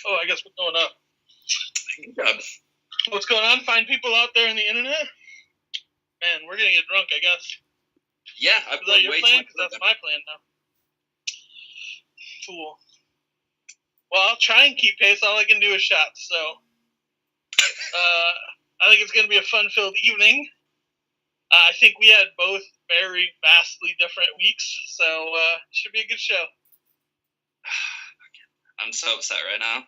Oh, I guess we're going up. Good job. What's going on? Fine people out there on the internet? Man, we're going to get drunk, I guess. Yeah, I Is that your plan? Because that's my plan now. Cool. Well, I'll try and keep pace. All I can do is shots, so... I think it's going to be a fun-filled evening. I think we had both very vastly different weeks, so it should be a good show. I'm so upset right now.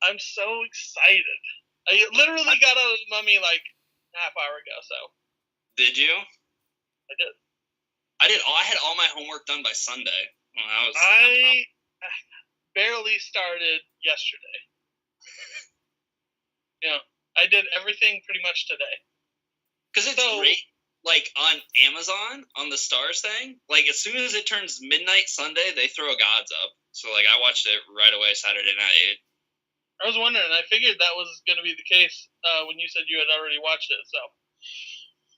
I'm so excited. I literally got out of the Mummy like a half hour ago, so. Did you? I did. I had all my homework done by Sunday. I barely started yesterday. Yeah, I did everything pretty much today. Because it's great, like, on Amazon, on the Stars thing, like, as soon as it turns midnight Sunday, they throw Gods up. So, like, I watched it right away Saturday night. I was wondering, I figured that was going to be the case when you said you had already watched it, so.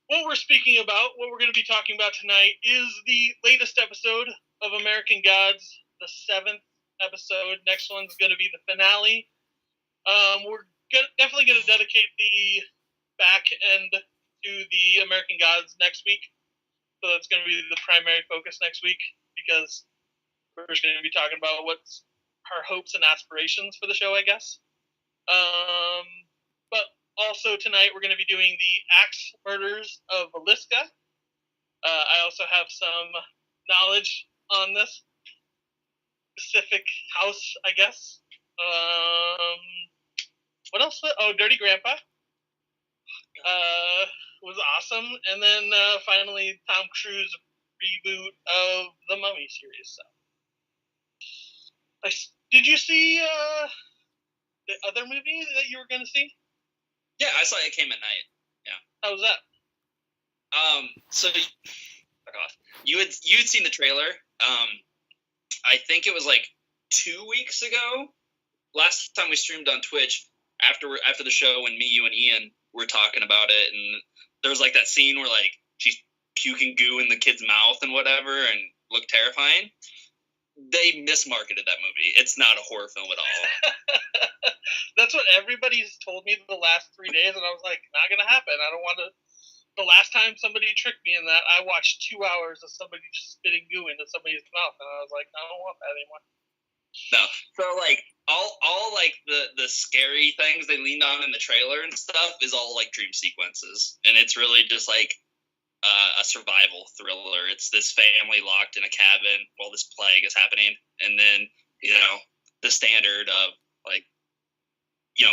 What we're speaking about, what we're going to be talking about tonight, is the latest episode of American Gods, the 7th episode. Next one's going to be the finale. We're definitely going to dedicate the back end to the American Gods next week. So that's going to be the primary focus next week, because we're just going to be talking about what's our hopes and aspirations for the show, I guess. But also tonight we're going to be doing the Axe Murders of Villisca. I also have some knowledge on this specific house, I guess. What else? Oh, Dirty Grandpa. Was awesome. And then finally Tom Cruise reboot of the Mummy series. So. Did you see the other movie that you were going to see? Yeah, I saw it came at night. Yeah. How was that? So you had seen the trailer. I think it was like 2 weeks ago. Last time we streamed on Twitch after the show when me, you, and Ian were talking about it, and there was like that scene where like she's puking goo in the kid's mouth and whatever, and looked terrifying. They mismarketed that movie. It's not a horror film at all. That's what everybody's told me the last 3 days, and I was like, not gonna happen. I don't want to. The last time somebody tricked me in that, I watched 2 hours of somebody just spitting goo into somebody's mouth, and I was like, I don't want that anymore. No. So like all like the scary things they leaned on in the trailer and stuff is all like dream sequences, and it's really just like a survival thriller. It's this family locked in a cabin while this plague is happening, and then the standard of like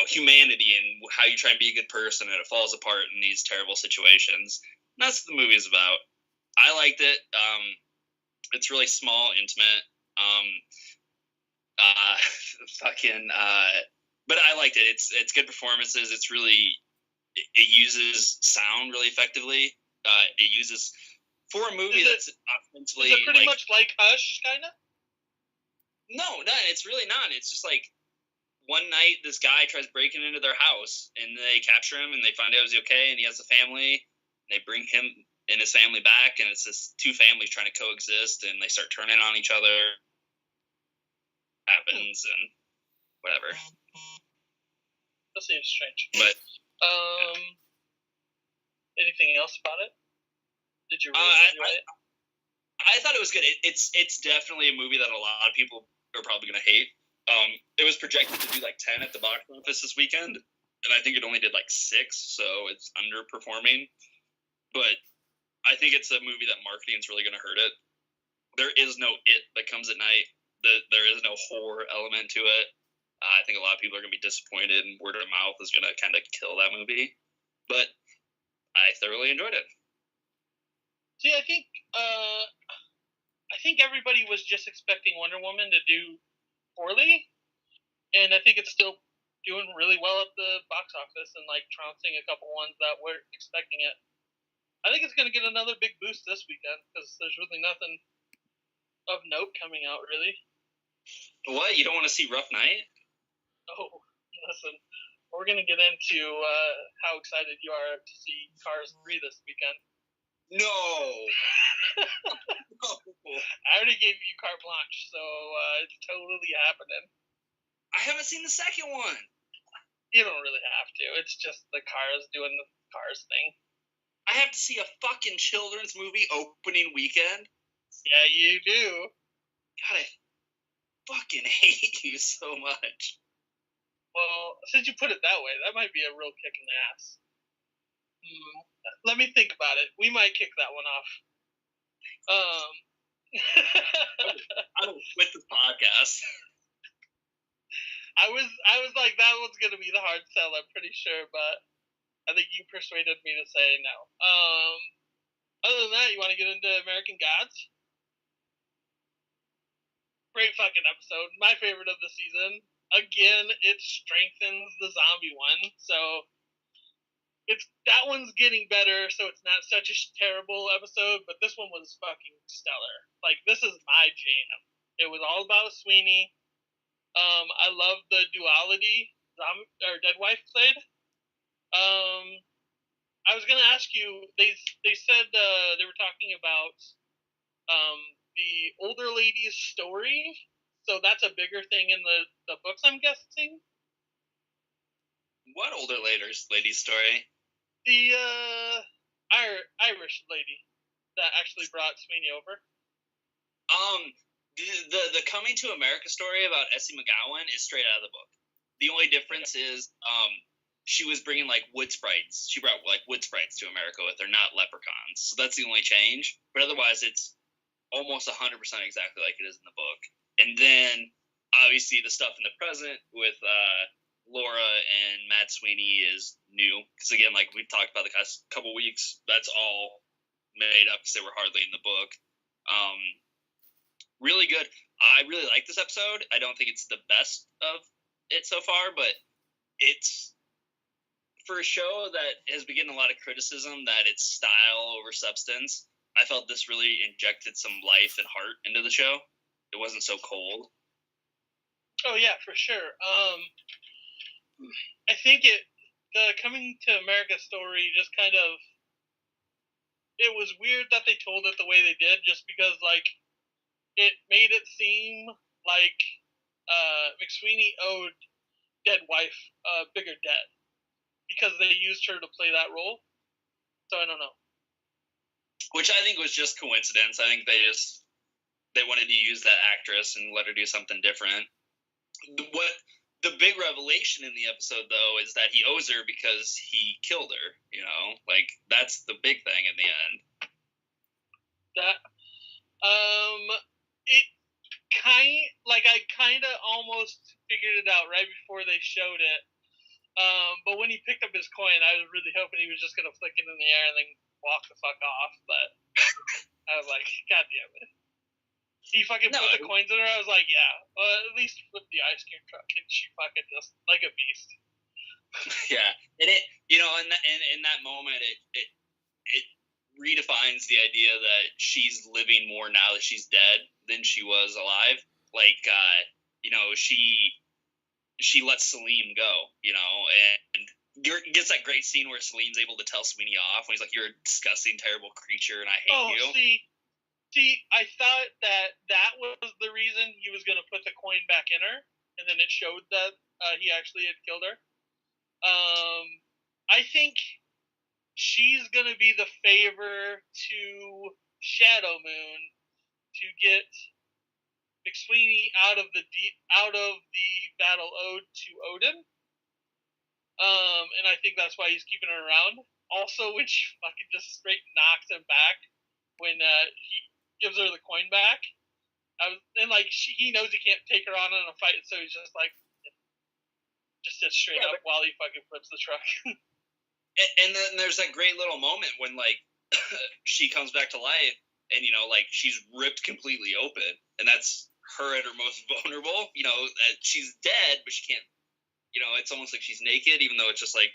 humanity and how you try and be a good person and it falls apart in these terrible situations. And that's what the movie is about. I liked it. It's really small, intimate. But I liked it. It's good performances. It's really it uses sound really effectively. It uses for a movie that's offensively. Is it pretty much like Hush, kind of? No, it's really not. It's just like one night this guy tries breaking into their house, and they capture him, and they find out he's okay, and he has a family. And they bring him and his family back, and it's this two families trying to coexist, and they start turning on each other. Happens and whatever. That seems strange. But anything else about it? Did you really enjoy it? I thought it was good. It's definitely a movie that a lot of people are probably going to hate. It was projected to do like 10 at the box office this weekend, and I think it only did like 6, so it's underperforming. But I think it's a movie that marketing is really going to hurt it. There is no it that comes at night. There is no horror element to it. I think a lot of people are going to be disappointed, and word of mouth is going to kind of kill that movie. But I thoroughly enjoyed it. See, I think everybody was just expecting Wonder Woman to do poorly, and I think it's still doing really well at the box office and like trouncing a couple ones that were expecting it. I think it's going to get another big boost this weekend because there's really nothing of note coming out, really. What? You don't want to see Rough Night? Oh, listen. We're going to get into how excited you are to see Cars 3 this weekend. No. No. I already gave you carte blanche, so it's totally happening. I haven't seen the second one. You don't really have to. It's just the Cars doing the Cars thing. I have to see a fucking children's movie opening weekend? Yeah, you do. God, I fucking hate you so much. Well, since you put it that way, that might be a real kick in the ass. Let me think about it. We might kick that one off. I will quit the podcast. I was like, that one's gonna be the hard sell, I'm pretty sure, but I think you persuaded me to say no. Other than that, you want to get into American Gods? Great fucking episode. My favorite of the season. Again, it strengthens the zombie one, so that one's getting better, so it's not such a terrible episode, but this one was fucking stellar. Like, this is my jam. It was all about Sweeney. I love the duality Dead Wife played. I was gonna ask you. They said they were talking about the older lady's story. So that's a bigger thing in the books, I'm guessing. What older lady's story? The Irish lady that actually brought Sweeney over. The Coming to America story about Essie McGowan is straight out of the book. The only difference is she was bringing like wood sprites. She brought like wood sprites to America with her, not leprechauns. So that's the only change. But otherwise, it's almost 100% exactly like it is in the book. And then obviously the stuff in the present with Laura and Matt Sweeney is new because again, like we've talked about the past couple weeks, that's all made up because they were hardly in the book. Really good. I really like this episode. I don't think it's the best of it so far, but it's for a show that has been getting a lot of criticism that it's style over substance. I felt this really injected some life and heart into the show. It wasn't so cold. Oh yeah, for sure. I think the Coming to America story just kind of, it was weird that they told it the way they did, just because like it made it seem like McSweeney owed Dead Wife a bigger debt because they used her to play that role. So I don't know. Which I think was just coincidence. I think they wanted to use that actress and let her do something different. What the big revelation in the episode, though, is that he owes her because he killed her. You know, like that's the big thing in the end. That I kind of almost figured it out right before they showed it. But when he picked up his coin, I was really hoping he was just gonna flick it in the air and then walk the fuck off. But I was like, God damn it. He fucking put the coins in her. I was like, yeah, at least flip the ice cream truck, and she fucking just like a beast. Yeah, and it, you know, in that moment, it redefines the idea that she's living more now that she's dead than she was alive. Like, you know, she lets Salim go, you know, and gets that great scene where Salim's able to tell Sweeney off when he's like, "You're a disgusting, terrible creature, and I hate you." See, I thought that was the reason he was going to put the coin back in her, and then it showed that he actually had killed her. I think she's going to be the favor to Shadow Moon to get McSweeney out of the battle ode to Odin. And I think that's why he's keeping her around. Also, when she fucking just straight knocks him back when he gives her the coin back. He knows he can't take her on in a fight, so he's just like, just sits straight up while he fucking flips the truck. And then there's that great little moment when, like, she comes back to life, and, you know, like, she's ripped completely open, and that's her at her most vulnerable. You know, she's dead, but she can't, you know, it's almost like she's naked, even though it's just, like,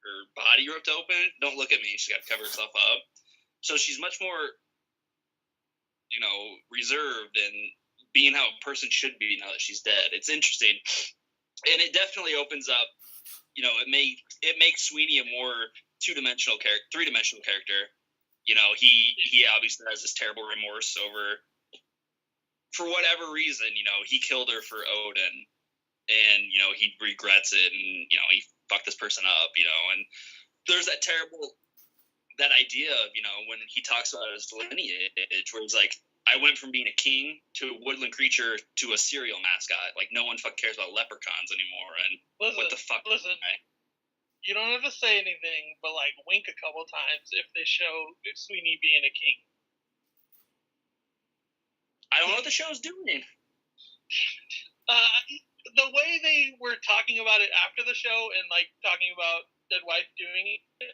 her body ripped open. Don't look at me. She's got to cover herself up. So she's much more, you know, reserved and being how a person should be now that she's dead. It's interesting. And it definitely opens up, you know, it makes Sweeney a more three-dimensional character. he obviously has this terrible remorse over, for whatever reason, he killed her for Odin, and he regrets it, and he fucked this person up, and there's that idea of when he talks about his lineage, where he's like, I went from being a king to a woodland creature to a cereal mascot. Like, no one cares about leprechauns anymore, and what the fuck? Listen, you don't have to say anything, but wink a couple times if they show Sweeney being a king. I don't know what the show's doing. The way they were talking about it after the show and talking about Dead Wife doing it,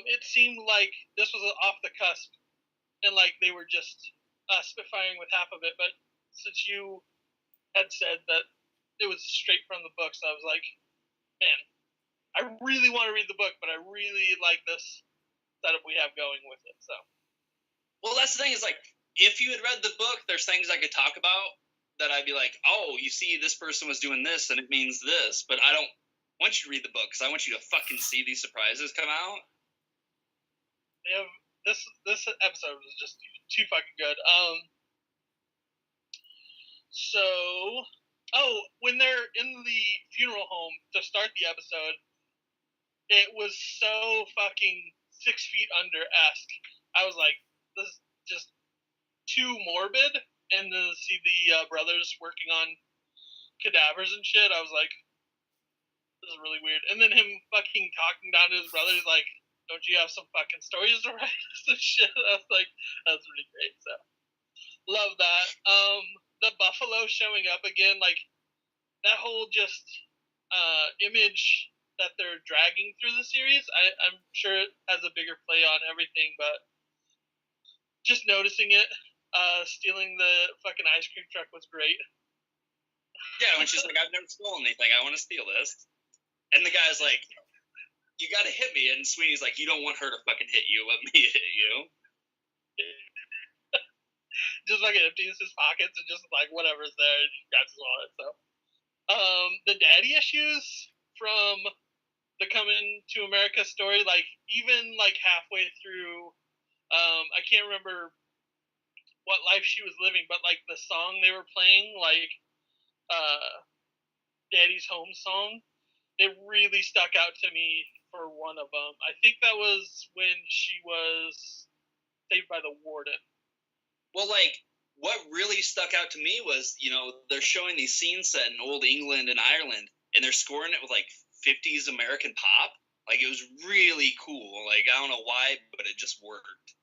it seemed like this was off the cusp, and they were just spitfiring with half of it. But since you had said that it was straight from the books, I was like, man, I really want to read the book, but I really like this setup we have going with it. So, well, that's the thing is if you had read the book, there's things I could talk about that I'd be like, oh, you see, this person was doing this, and it means this. But I don't want you to read the book because I want you to fucking see these surprises come out. Yeah, this episode was just too fucking good. When they're in the funeral home to start the episode, it was so fucking 6 feet under-esque. I was like, this is just too morbid. And then to see the brothers working on cadavers and shit, I was like, this is really weird. And then him fucking talking down to his brothers like, don't you have some fucking stories to write? Some shit. I was like, that's really great. So, love that. The buffalo showing up again, that whole just image that they're dragging through the series, I'm sure it has a bigger play on everything, but just noticing it, stealing the fucking ice cream truck was great. Yeah, when she's like, I've never stolen anything, I want to steal this. And the guy's like, you gotta hit me. And Sweeney's like, you don't want her to fucking hit you, let me hit you. Just empties his pockets and just whatever's there, and he grabs his wallet. So, the daddy issues from the Coming to America story, even halfway through, I can't remember what life she was living, but the song they were playing, Daddy's Home song, it really stuck out to me for one of them. I think that was when she was saved by the warden. Well, what really stuck out to me was, they're showing these scenes set in old England and Ireland, and they're scoring it with 50s American pop. It was really cool. I don't know why, but it just worked.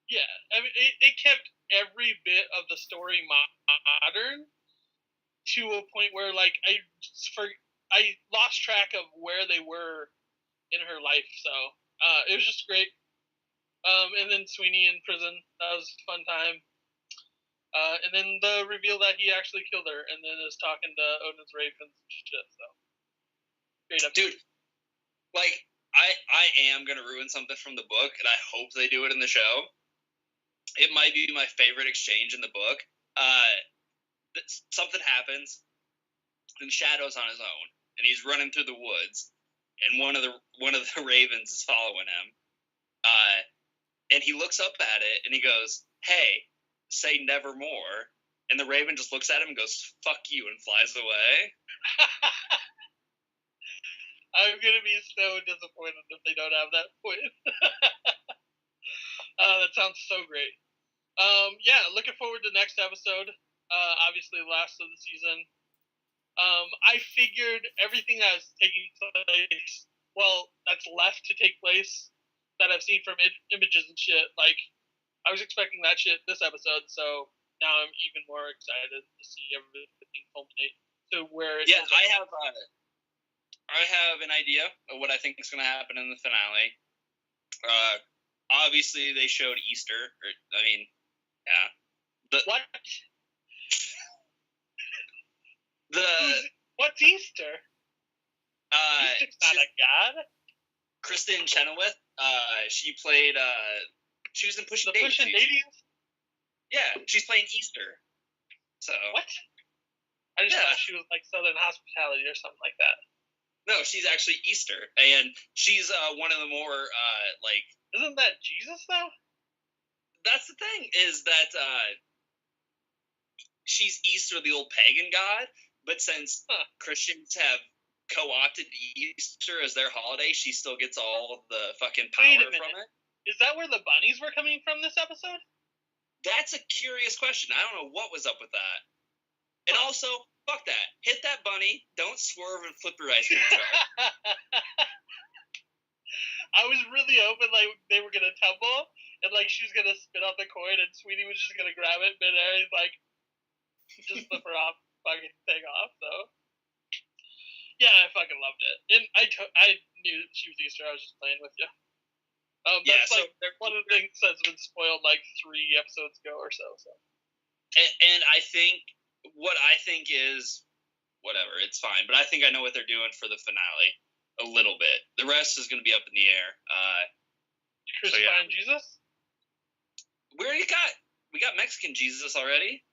Yeah, I mean, it kept every bit of the story modern to a point where I lost track of where they were in her life. So it was just great. And then Sweeney in prison, that was a fun time. And then the reveal that he actually killed her, and then is talking to Odin's ravens and shit. So great episode. Dude, I am gonna ruin something from the book, and I hope they do it in the show. It might be my favorite exchange in the book. Something happens, and Shadow's on his own, and he's running through the woods, and one of the ravens is following him. And he looks up at it, and he goes, "Hey, say nevermore." And the raven just looks at him and goes, "Fuck you," and flies away. I'm gonna be so disappointed if they don't have that point. That sounds so great. Yeah, looking forward to the next episode. Obviously, last of the season. I figured everything that was taking place, that's left to take place, that I've seen from images and shit, I was expecting that shit this episode, so now I'm even more excited to see everything culminate to where it is. I have an idea of what I think is going to happen in the finale. Obviously, they showed Easter. What? What's Easter? Easter's not a god? Kristen Chenoweth. She played. She was in Pushing Daisies. Yeah, she's playing Easter. So what? I just thought she was Southern Hospitality or something like that. No, she's actually Easter, and she's one of the more Isn't that Jesus though? That's the thing, is that she's Easter, the old pagan god, but since Christians have co-opted Easter as their holiday, she still gets all the fucking power from it. Is that where the bunnies were coming from this episode? That's a curious question. I don't know what was up with that. And also, fuck that. Hit that bunny. Don't swerve and flip your ice cream truck. I was really hoping like they were gonna tumble and like she was gonna spit out the coin and Sweetie was just gonna grab it midair and like just flip her off, fucking take off. So yeah, I fucking loved it, and I knew she was Easter. I was just playing with you. That's like one of the things that's been spoiled like 3 episodes ago or so. And I think is whatever. It's fine, but I think I know what they're doing for the finale. A little bit. The rest is going to be up in the air. Crucifying Jesus? We got Mexican Jesus already.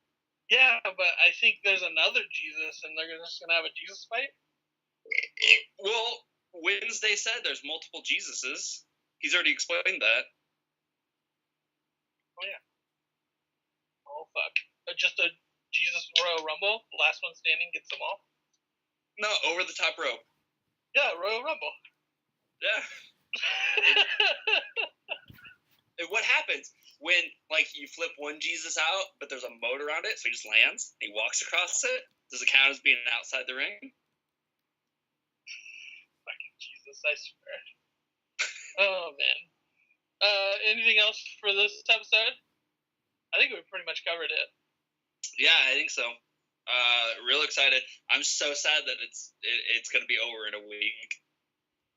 Yeah, but I think there's another Jesus, and they're just going to have a Jesus fight? Well, Wednesday said there's multiple Jesuses. He's already explained that. Oh, yeah. Oh, fuck. Just a Jesus Royal Rumble? The last one standing gets them all? No, over the top rope. Yeah, Royal Rumble. Yeah. And what happens when, like, you flip one Jesus out, but there's a moat around it, so he just lands, and he walks across it? Does it count as being outside the ring? Fucking Jesus, I swear. Oh, man. Anything else for this episode? I think we pretty much covered it. Yeah, I think so. Real excited. I'm so sad that it's going to be over in a week.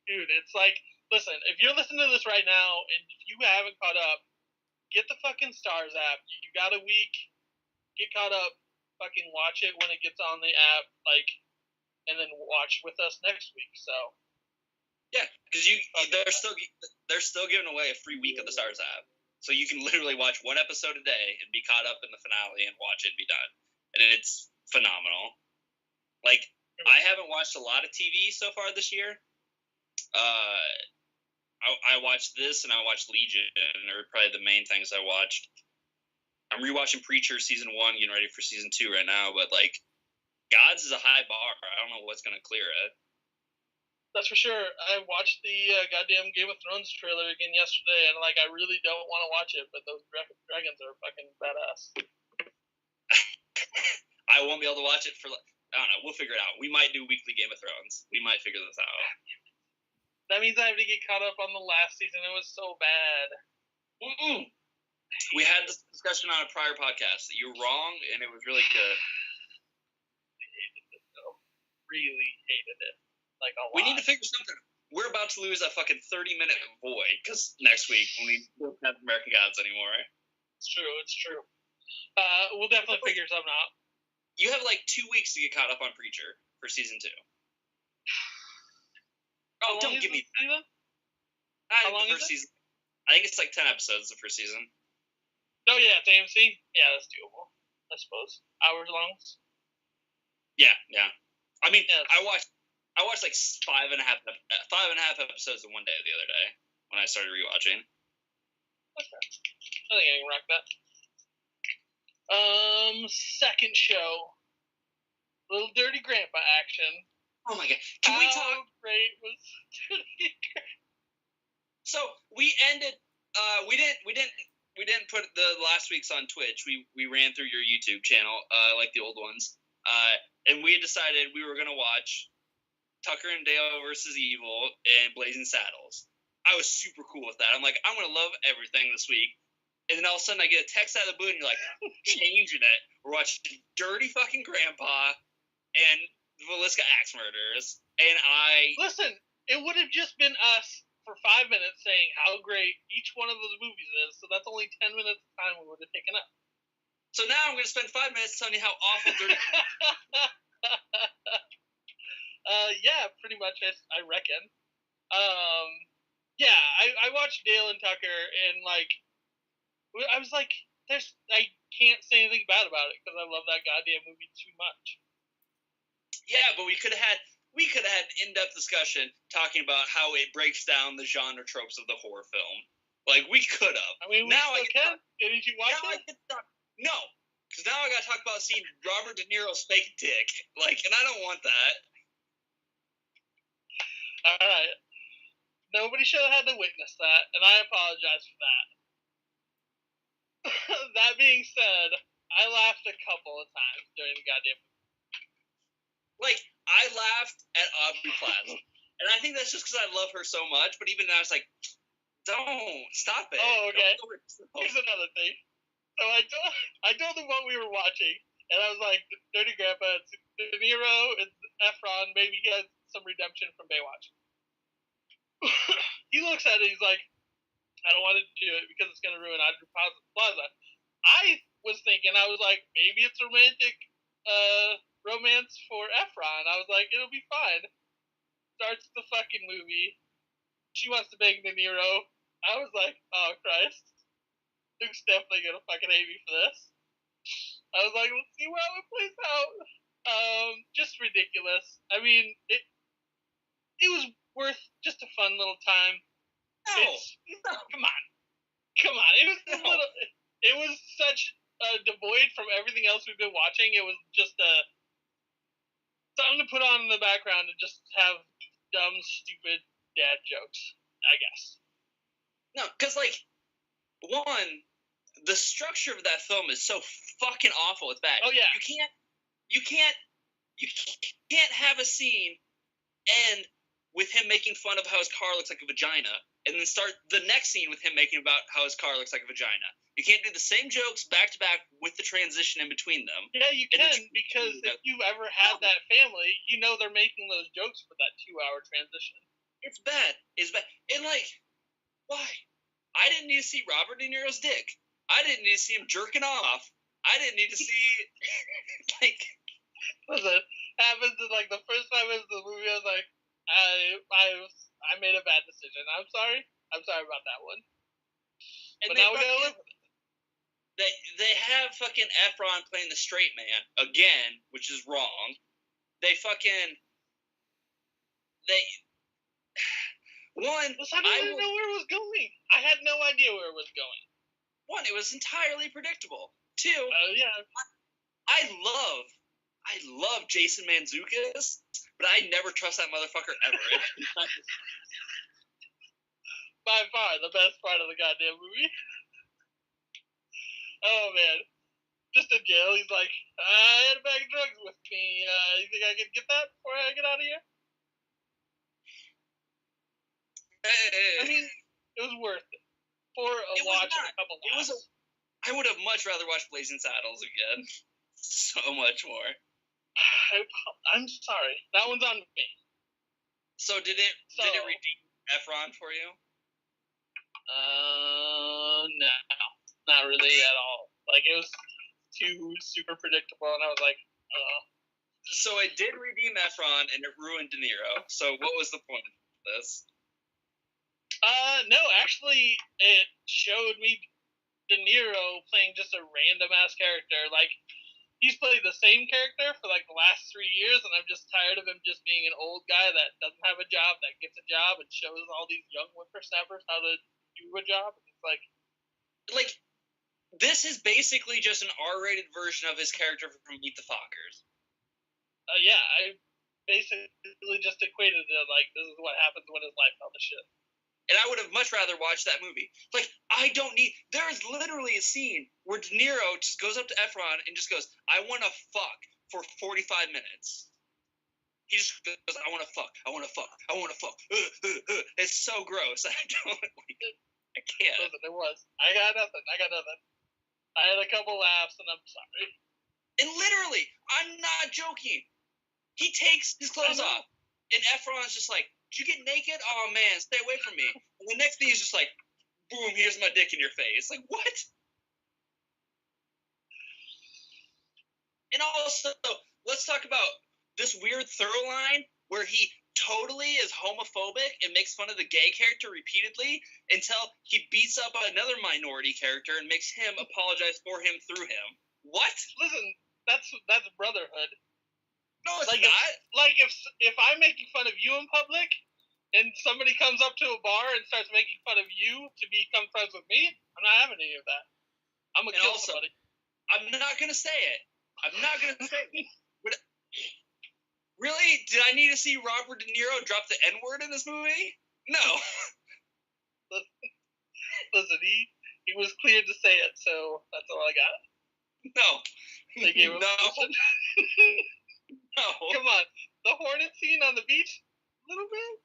Dude, it's like, listen, if you're listening to this right now and if you haven't caught up, get the fucking Stars app. You got a week. Get caught up. Fucking watch it when it gets on the app, like, and then watch with us next week. So. Yeah, because they're still giving away a free week of the Stars app, so you can literally watch one episode a day and be caught up in the finale and watch it and be done, and it's phenomenal. Like, I haven't watched a lot of TV so far this year. I watched this and I watched Legion, and they're probably the main things I watched. I'm rewatching Preacher season 1, getting ready for season 2 right now, but like, Gods is a high bar. I don't know what's gonna clear it. That's for sure. I watched the goddamn Game of Thrones trailer again yesterday, and like, I really don't want to watch it, but those dragons are fucking badass. I won't be able to watch it for, I don't know, we'll figure it out. We might do weekly Game of Thrones. We might figure this out. That means I have to get caught up on the last season. It was so bad. We had this discussion on a prior podcast that you were wrong, and it was really good. I hated it, though. Really hated it. Like, a lot. We need to figure something. We're about to lose that fucking 30-minute void, because next week, when we don't have American Gods anymore. It's true. We'll definitely figure something out. You have like 2 weeks to get caught up on Preacher for season 2. Oh, don't give me that. How long is it? Season. I think it's like 10 episodes the first season. Oh yeah, it's AMC. Yeah, that's doable. I suppose hours long. Yeah. I mean, yeah, I watched like 5.5 episodes in one day the other day when I started rewatching. Okay, I think I can rock that. Second show, little Dirty Grandpa action. Oh my god! Can we talk? How great was Dirty Grandpa? So we ended. We didn't put the last week's on Twitch. We ran through your YouTube channel, like the old ones. And we had decided we were gonna watch Tucker and Dale versus Evil and Blazing Saddles. I was super cool with that. I'm like, I'm gonna love everything this week. And then all of a sudden I get a text out of the blue and you're like, changing it. We're watching Dirty fucking Grandpa and Villisca Axe Murders. And listen, it would have just been us for 5 minutes saying how great each one of those movies is. So that's only 10 minutes of time we would have taken up. So now I'm going to spend 5 minutes telling you how awful Dirty yeah, pretty much, I reckon. Yeah, I watched Dale and Tucker, and, like, I was like, I can't say anything bad about it, because I love that goddamn movie too much. Yeah, but we could have had an in-depth discussion talking about how it breaks down the genre tropes of the horror film. Like, we could have. I mean, we now still can. Didn't you watch it? No, because now I got to talk about seeing Robert De Niro's fake dick. Like, and I don't want that. All right. Nobody should have had to witness that, and I apologize for that. That being said, I laughed a couple of times during the goddamn movie. Like, I laughed at Aubrey Plaza. And I think that's just because I love her so much, but even now it's like, don't stop it. Oh, okay. Don't Here's another thing. So I told them what we were watching, and I was like, Dirty Grandpa, it's De Niro, it's Efron, maybe he has some redemption from Baywatch. He looks at it, he's like, I don't want to do it because it's going to ruin Aubrey Plaza. I was thinking, I was like, maybe it's romantic romance for Efron. I was like, it'll be fine. Starts the fucking movie. She wants to bang De Niro. I was like, oh, Christ. Luke's definitely going to fucking hate me for this. I was like, let's see how it plays out. Just ridiculous. I mean, it was worth just a fun little time. No. Come on. It was little. It was such devoid from everything else we've been watching. It was just something to put on in the background and just have dumb, stupid dad jokes, I guess. No, because, like, one, the structure of that film is so fucking awful. It's bad. Oh, yeah. You can't have a scene end with him making fun of how his car looks like a vagina, and then start the next scene with him making about how his car looks like a vagina. You can't do the same jokes back to back with the transition in between them. Yeah, you can, because if you've ever had that family, you know they're making those jokes for that 2-hour transition. It's bad. And, like, why? I didn't need to see Robert De Niro's dick. I didn't need to see him jerking off. I didn't need to see, like... Listen, happens in, like, the first 5 minutes of the movie, I was like, I made a bad decision. I'm sorry about that one. And but now we gotta live with it. They have fucking Efron playing the straight man again, which is wrong. I didn't know where it was going. I had no idea where it was going. One, it was entirely predictable. Two, yeah. I love Jason Mantzoukas, but I never trust that motherfucker ever. By far the best part of the goddamn movie. Oh, man. Just in jail, he's like, I had a bag of drugs with me. You think I can get that before I get out of here? I mean, it was worth it. For a watch and a couple laughs. I would have much rather watched Blazing Saddles again. So much more. I'm sorry. That one's on me. So did it redeem Efron for you? No. Not really at all. Like, it was too super predictable, and I was like, So it did redeem Efron, and it ruined De Niro. So what was the point of this? No, actually, it showed me De Niro playing just a random-ass character. Like, he's played the same character for, like, the last 3 years, and I'm just tired of him just being an old guy that doesn't have a job, that gets a job, and shows all these young whippersnappers how to do a job. It's like, this is basically just an R-rated version of his character from Meet the Fockers. Yeah, I basically just equated it like, this is what happens when his life fell to shit. And I would have much rather watched that movie. Like, there is literally a scene where De Niro just goes up to Efron and just goes, I want to fuck for 45 minutes. He just goes, I want to fuck. It's so gross. I can't. Listen, it was. I got nothing. I had a couple laughs, and I'm sorry. And literally, I'm not joking. He takes his clothes off, and Efron's just like, did you get naked? Oh, man, stay away from me. And the next thing is just like, boom, here's my dick in your face. Like, what? And also, let's talk about this weird through line where he totally is homophobic and makes fun of the gay character repeatedly until he beats up another minority character and makes him apologize for him through him. What? Listen, that's brotherhood. No, it's like not. If I'm making fun of you in public, and somebody comes up to a bar and starts making fun of you to become friends with me, I'm not having any of that. I'm gonna kill somebody. I'm not gonna say it. But really, did I need to see Robert De Niro drop the N-word in this movie? No. Listen, he was cleared to say it, so that's all I got. No. They gave him No. No. Come on, the Hornet scene on the beach, a little bit.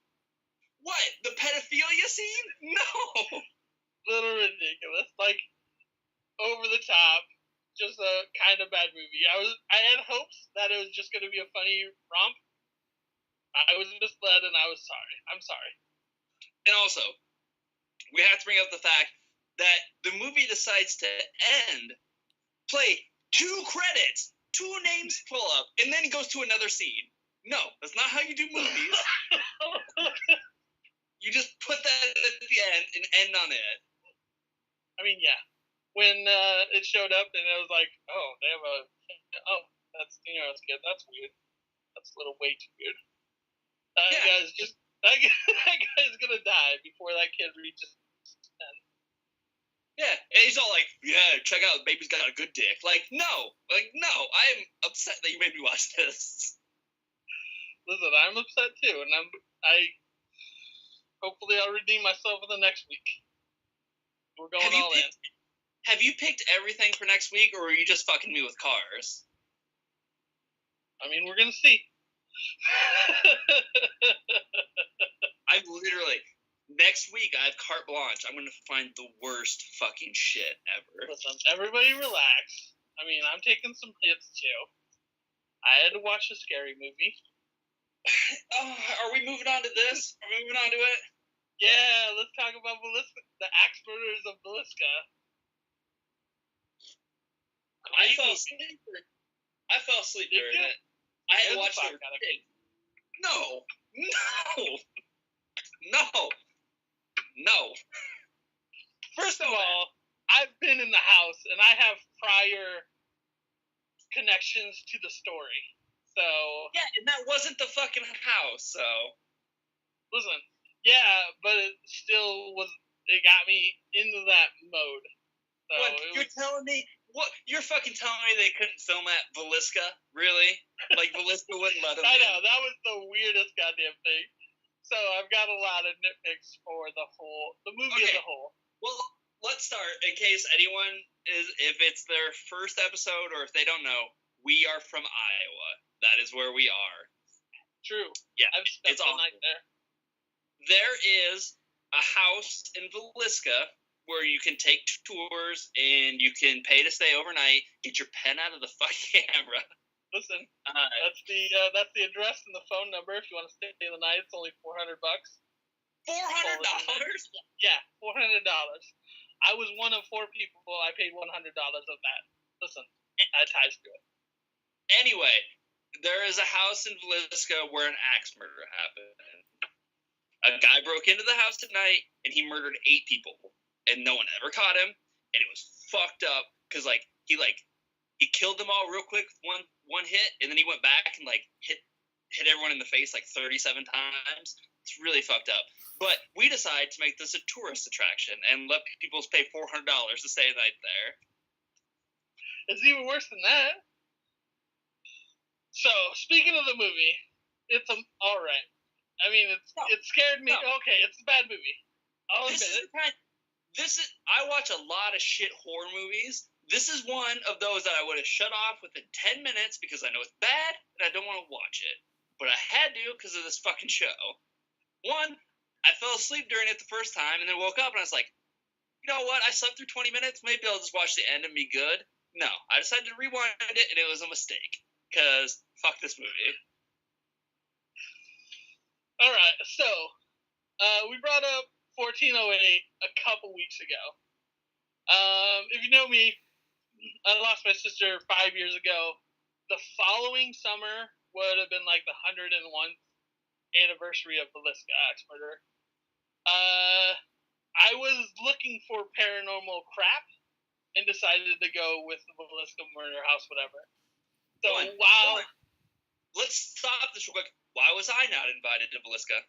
What? The pedophilia scene? No. Little ridiculous, like over the top, just a kind of bad movie. I had hopes that it was just going to be a funny romp. I was misled, and I was sorry. I'm sorry. And also, we have to bring up the fact that the movie decides to play 2 credits, 2 names pull up, and then it goes to another scene. No, that's not how you do movies. You just put that at the end and end on it. I mean, yeah. When it showed up and it was like, oh, they have that's De Niro's kid. That's weird. That's a little way too weird. That guy's gonna die before that kid reaches 10. Yeah, and he's all like, yeah, check out, baby's got a good dick. No, I'm upset that you made me watch this. Listen, I'm upset too, and hopefully I'll redeem myself in the next week. We're going all in. Have you picked everything for next week, or are you just fucking me with cars? I mean, we're gonna see. I'm literally, next week I have carte blanche. I'm gonna find the worst fucking shit ever. Listen, everybody relax. I mean, I'm taking some hits too. I had to watch a scary movie. Are we moving on to this? Are we moving on to it? Yeah, let's talk about Villisca, the Axe Murders of Villisca. I fell asleep during it. I had to watch it. No. First of all, I've been in the house and I have prior connections to the story. So yeah, and that wasn't the fucking house. So listen, yeah, but it still was. It got me into that mode. So You're fucking telling me they couldn't film at Villisca? Really? Like Villisca wouldn't let them I know, that was the weirdest goddamn thing. So I've got a lot of nitpicks for the movie as a whole. Well, let's start in case anyone if it's their first episode or if they don't know, we are from Iowa. That is where we are. True. Yeah, I've spent the night there. There is a house in Villisca where you can take tours and you can pay to stay overnight. Get your pen out of the fucking camera. Listen, that's the address and the phone number if you want to stay the night. It's only $400. $400? Yeah, $400. I was one of 4 people. I paid $100 of that. Listen, that ties to it. Anyway, there is a house in Villisca where an axe murder happened. A guy broke into the house at night and he murdered 8 people. And no one ever caught him, and it was fucked up because he killed them all real quick with one hit, and then he went back and hit everyone in the face 37 times. It's really fucked up. But we decided to make this a tourist attraction and let people pay $400 to stay a night there. It's even worse than that. So speaking of the movie, it's all right. I mean, it scared me. No. Okay, it's a bad movie. I'll admit it. I watch a lot of shit horror movies. This is one of those that I would have shut off within 10 minutes because I know it's bad and I don't want to watch it. But I had to because of this fucking show. One, I fell asleep during it the first time and then woke up and I was like, you know what? I slept through 20 minutes. Maybe I'll just watch the end and be good. No, I decided to rewind it and it was a mistake because fuck this movie. All right, so we brought up 1408 a couple weeks ago. If you know me, I lost my sister 5 years ago. The following summer would have been the 101st anniversary of Villisca Axe Murder. I was looking for paranormal crap and decided to go with the Villisca Murder House, whatever. So let's stop this real quick. Why was I not invited to Villisca?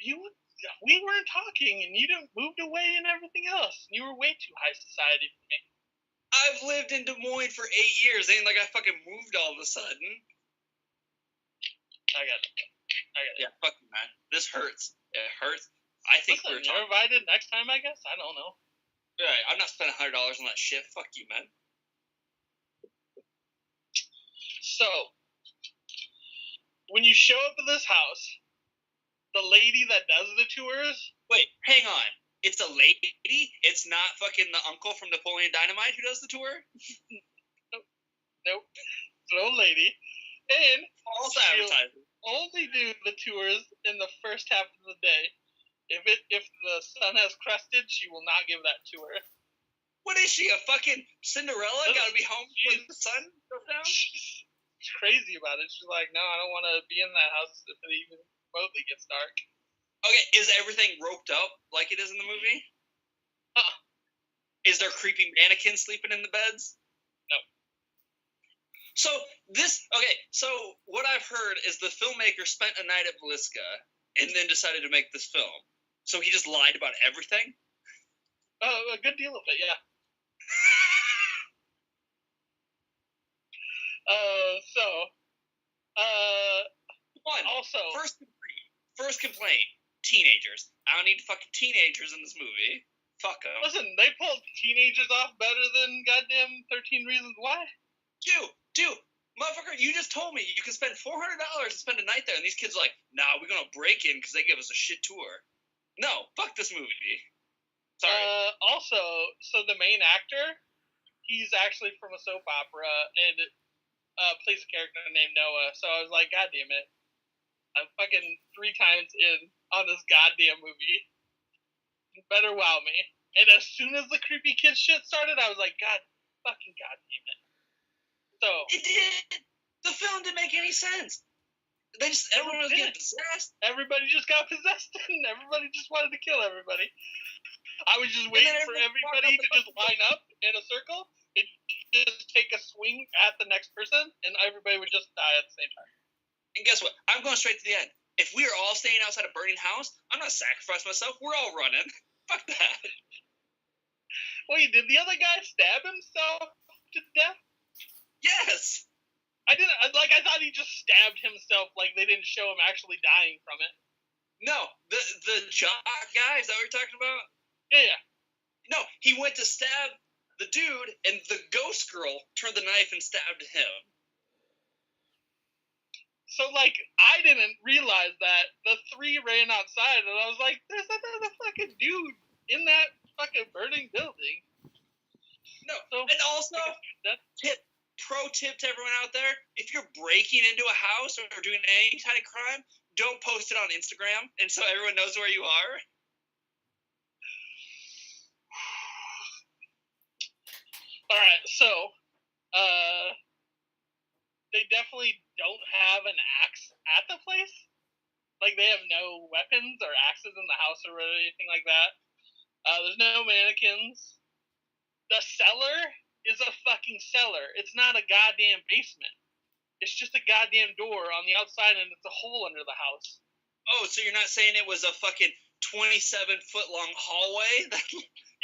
we weren't talking, and you moved away and everything else. You were way too high society for me. I've lived in Des Moines for 8 years. Ain't like I fucking moved all of a sudden. I got it. Yeah, fuck you, man. This hurts. It hurts. I think Listen, we're you're invited next time, I guess. I don't know. Right, I'm not spending $100 on that shit. Fuck you, man. So, when you show up at this house, the lady that does the tours. Wait, hang on. It's a lady? It's not fucking the uncle from Napoleon Dynamite who does the tour? Nope. It's an old lady. And false advertising. Only do the tours in the first half of the day. If the sun has crested, she will not give that tour. What is she, a fucking Cinderella? Gotta be home when the sun goes down? She's crazy about it. She's like, no, I don't want to be in that house if it even remotely gets dark. Okay, is everything roped up like it is in the movie? Is there creepy mannequins sleeping in the beds? No. So what I've heard is the filmmaker spent a night at Villisca and then decided to make this film. So he just lied about everything? A good deal of it, yeah. One. Also, first complaint. Teenagers. I don't need fucking teenagers in this movie. Fuck them. Listen, they pulled teenagers off better than goddamn 13 Reasons Why. Dude, motherfucker, you just told me you can spend $400 to spend a night there, and these kids are like, nah, we're gonna break in because they give us a shit tour. No, fuck this movie. Sorry. Also, so the main actor, he's actually from a soap opera and plays a character named Noah. So I was like, God damn it. I'm fucking 3 times in on this goddamn movie. You better wow me. And as soon as the creepy kid shit started, I was like, God damn it. So it did. The film didn't make any sense. Everyone was getting possessed. Everybody just got possessed, and everybody just wanted to kill everybody. I was just waiting for everybody to just line up in a circle and just take a swing at the next person, and everybody would just die at the same time. And guess what? I'm going straight to the end. If we are all staying outside a burning house, I'm not sacrificing myself. We're all running. Fuck that. Wait, did the other guy stab himself to death? Yes. I thought he just stabbed himself. Like they didn't show him actually dying from it. No, the jock guy. Is that what you're talking about? Yeah. No, he went to stab the dude, and the ghost girl turned the knife and stabbed him. So, like, I didn't realize that. The 3 ran outside, and I was like, there's another fucking dude in that fucking burning building. No, and also, pro tip to everyone out there, if you're breaking into a house or doing any kind of crime, don't post it on Instagram, and so everyone knows where you are. Alright, so, they definitely don't have an axe at the place. Like, they have no weapons or axes in the house or anything like that. There's no mannequins. The cellar is a fucking cellar. It's not a goddamn basement. It's just a goddamn door on the outside, and it's a hole under the house. Oh, so you're not saying it was a fucking 27-foot-long hallway?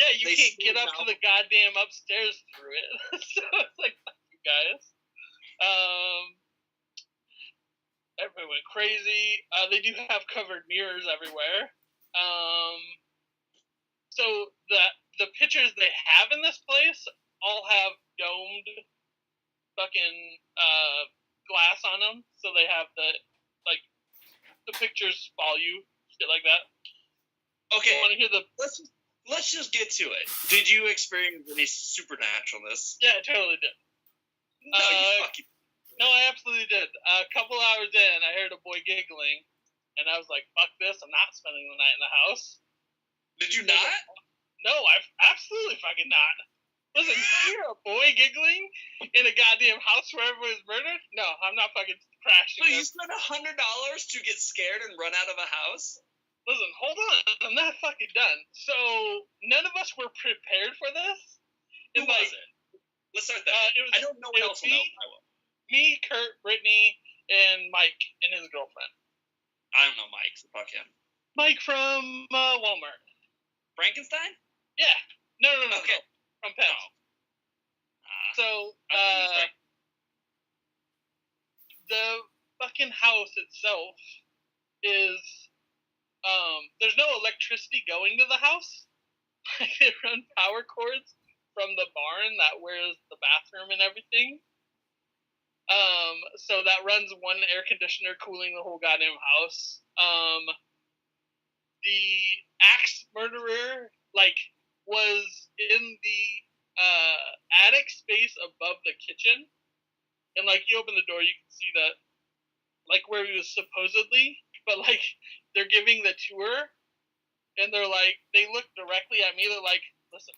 Yeah, you can't get up to the goddamn upstairs through it. So it's like, fuck you guys. Everybody went crazy. They do have covered mirrors everywhere. So the pictures they have in this place all have domed fucking glass on them. So they have the pictures follow you, shit like that. Okay. You want to hear the? Let's just get to it. Did you experience any supernaturalness? Yeah, I totally did. No, you fucking. No, I absolutely did. A couple hours in, I heard a boy giggling, and I was like, fuck this, I'm not spending the night in the house. Did you not? No, absolutely fucking not. Listen, you hear a boy giggling in a goddamn house where everyone's murdered? No, I'm not fucking crashing. So you spent $100 to get scared and run out of a house? Listen, hold on. I'm not fucking done. So, none of us were prepared for this. Who was it? Let's start that. I don't know what else will know. I will. Me, Kurt, Brittany, and Mike and his girlfriend. I don't know Mike, so fuck him. Mike from Walmart. Frankenstein? Yeah. No. Okay. No. From Pets. So, the fucking house itself is, there's no electricity going to the house. They run power cords from the barn that wears the bathroom and everything. So that runs one air conditioner cooling the whole goddamn house. The Axe Murderer, was in the attic space above the kitchen. And, you open the door, you can see that, where he was supposedly, but, they're giving the tour, and they're they look directly at me, they're like, listen,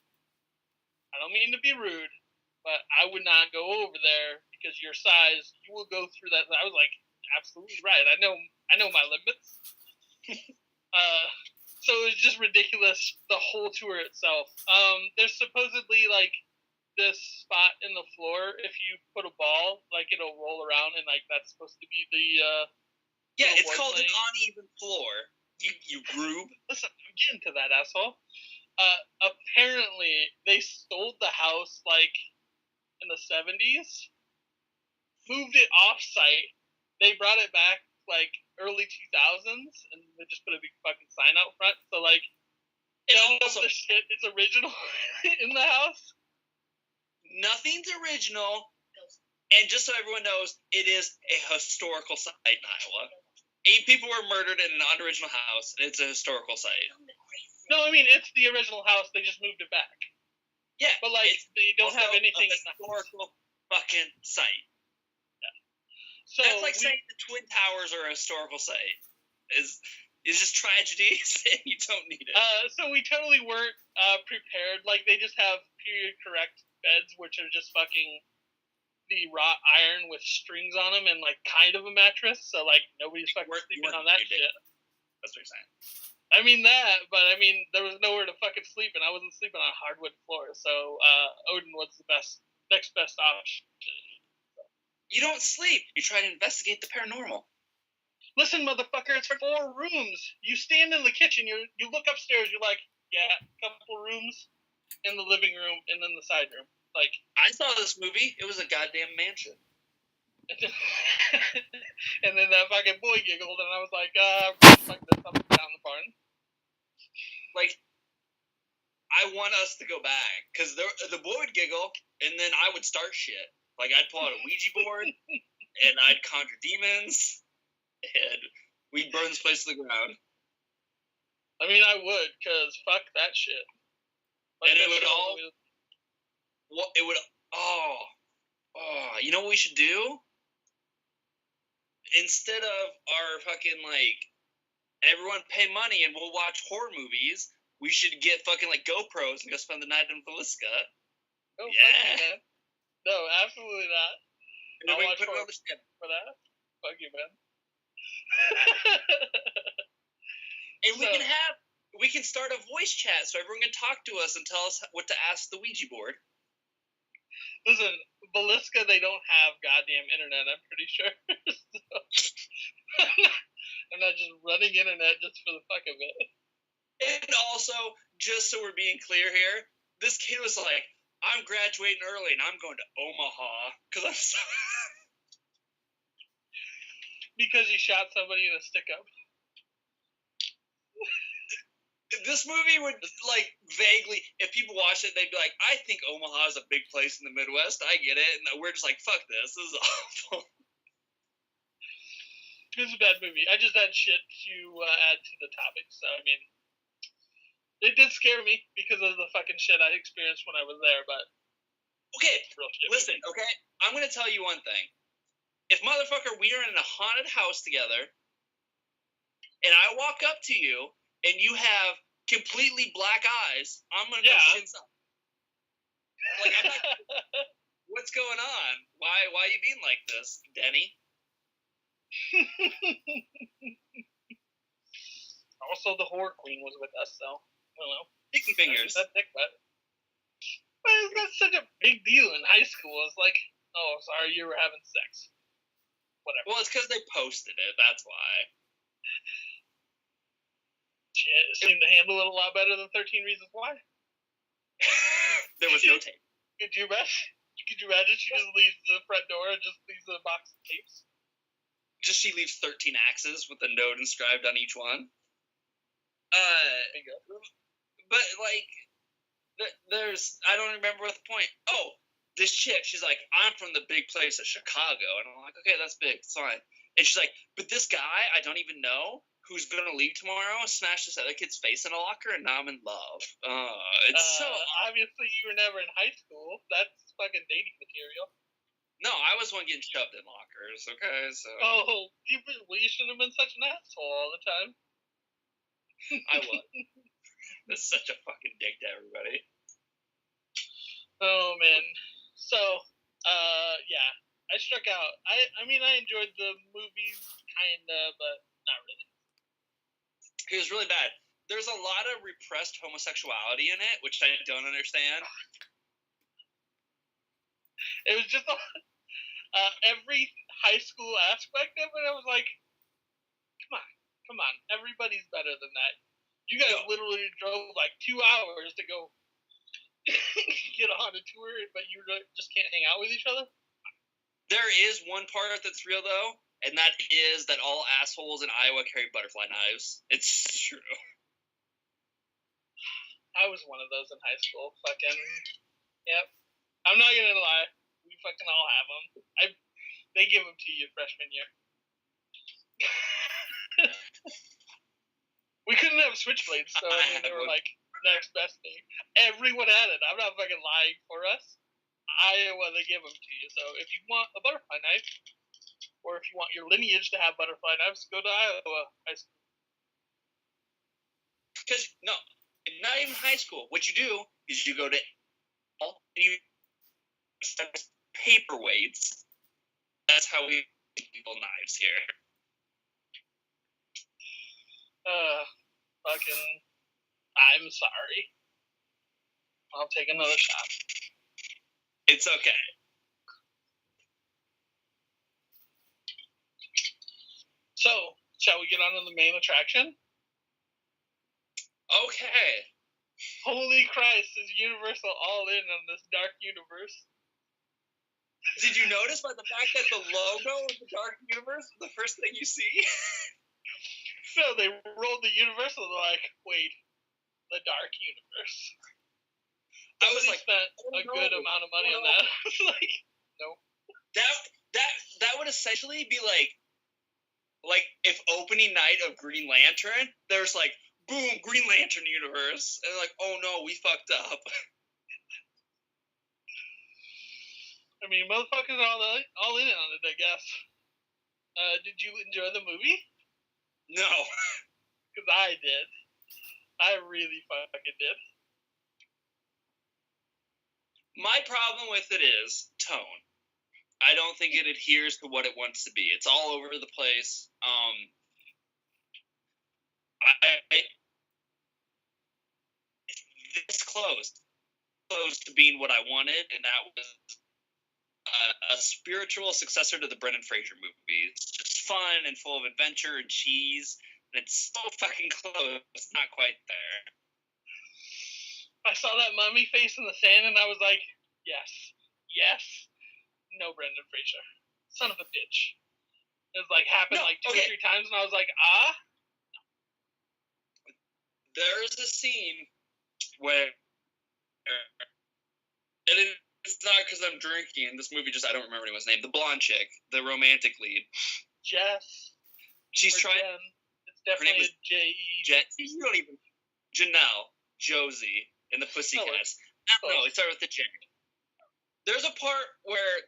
I don't mean to be rude, but I would not go over there, because your size, you will go through that. I was like, absolutely right, I know my limits. So it was just ridiculous, the whole tour itself. There's supposedly, this spot in the floor, if you put a ball, it'll roll around, and that's supposed to be the yeah, it's called an uneven floor. You groob. Listen, I'm getting to that, asshole. Apparently they sold the house in the 70s, moved it off site, they brought it back early 2000s, and they just put a big fucking sign out front, so none of the shit is original in the house. Nothing's original, and just so everyone knows, it is a historical site in Iowa. 8 people were murdered in an unoriginal house, and it's a historical site. No, I mean, it's the original house, they just moved it back. Yeah, but they don't have anything in the historical fucking site. Yeah. So that's like saying the Twin Towers are a historical site. Is just tragedies, and you don't need it. So we totally weren't prepared. They just have period correct beds, which are just fucking the wrought iron with strings on them and kind of a mattress. So nobody's fucking sleeping on that shit. That's what you're saying. I mean that, but I mean there was nowhere to fucking sleep, and I wasn't sleeping on hardwood floors. So Odin was the next best option. You don't sleep. You try to investigate the paranormal. Listen, motherfucker, it's 4 rooms. You stand in the kitchen. You look upstairs. You're like, yeah, a couple rooms in the living room and then the side room. I saw this movie. It was a goddamn mansion. And then that fucking boy giggled, and I was like, fuck this, I'm down the barn. I want us to go back, because the boy would giggle, and then I would start shit. I'd pull out a Ouija board, and I'd conjure demons, and we'd burn this place to the ground. I mean, I would, because fuck that shit. And it would all... you know what we should do? Instead of our fucking, everyone pay money and we'll watch horror movies, we should get fucking, GoPros and go spend the night in Villisca. Oh, yeah. Fuck you, man. No, absolutely not. And then we can put it on the ship. For that? Fuck you, man. And we can start a voice chat so everyone can talk to us and tell us what to ask the Ouija board. Listen, Villisca, they don't have goddamn internet, I'm pretty sure. I'm not just running internet just for the fuck of it. And also, just so we're being clear here, this kid was like, I'm graduating early and I'm going to Omaha. Because he shot somebody in a stick-up. This movie would, vaguely, if people watch it, they'd be like, I think Omaha is a big place in the Midwest. I get it. And we're just like, fuck this. This is awful. It was a bad movie. I just had shit to add to the topic. So, I mean, it did scare me because of the fucking shit I experienced when I was there, but... Okay, listen, okay? I'm going to tell you one thing. If, motherfucker, we are in a haunted house together, and I walk up to you, and you have completely black eyes, I'm going to go say something. I'm not... What's going on? Why are you being like this, Denny? Also, the horror queen was with us, so I don't know. Sticky fingers. That dick butt. But it's not such a big deal in high school. It's like, oh, sorry, you were having sex. Whatever. Well, it's because they posted it. That's why. She seemed to handle it a lot better than 13 Reasons Why. There was no tape. Could you imagine she just leaves the front door and just leaves a box of tapes? Just she leaves 13 axes with a note inscribed on each one. Bingo. But, like, there's, I don't remember what the point. Oh, this chick, she's like, I'm from the big place of Chicago. And I'm like, okay, that's big, it's fine. And she's like, but this guy I don't even know, who's going to leave tomorrow, smashed this other kid's face in a locker, and now I'm in love. It's so... Obviously, you were never in high school. That's fucking dating material. No, I was one getting shoved in lockers, okay, so... Oh, you shouldn't have been such an asshole all the time. I was. That's such a fucking dick to everybody. Oh, man. So, yeah. I struck out. I mean, I enjoyed the movie, kinda, but not really. It was really bad. There's a lot of repressed homosexuality in it, which I don't understand. It was just every high school aspect of it. I was like, come on, everybody's better than that. You guys literally drove like 2 hours to go get on a tour, but you just can't hang out with each other. There is one part that's real though, and that is that all assholes in Iowa carry butterfly knives. It's true. I was one of those in high school. Fucking, yep. I'm not gonna lie. We fucking all have them. They give them to you freshman year. We couldn't have switchblades, so I mean, they were like next best thing. Everyone had it. I'm not fucking lying for us. Iowa, they give them to you. So if you want a butterfly knife, or if you want your lineage to have butterfly knives, go to Iowa high school. Because no, not even high school. What you do is you go to paperweights. That's how we make people knives here. Fucking, I'm sorry. I'll take another shot. It's okay. So, shall we get on to the main attraction? Okay. Holy Christ, is Universal all in on this dark universe? Did you notice by the fact that the logo of the dark universe is the first thing you see? So they rolled the Universal, they're like, wait, the dark universe. I was like, spent a good amount of money on that. I was like, nope. That would essentially be like if opening night of Green Lantern, there's like, boom, Green Lantern universe, and like, oh no, we fucked up. I mean, motherfuckers are all in on it, I guess. Did you enjoy the movie? No. Because I did. I really fucking did. My problem with it is tone. I don't think it adheres to what it wants to be. It's all over the place. This close to being what I wanted, and that was a spiritual successor to the Brendan Fraser movie. It's just fun and full of adventure and cheese, and it's so fucking close. It's not quite there. I saw that mummy face in the sand, and I was like, yes, no Brendan Fraser. Son of a bitch. It was like, happened two or three times, and I was like, There's a scene where, and it's not because I'm drinking, this movie just, I don't remember anyone's name, the blonde chick, the romantic lead. Jess. She's trying. Jen. It's definitely a J-E. You don't even. Janelle, Josie, and the Pussycats. I don't know, it started with the J. There's a part where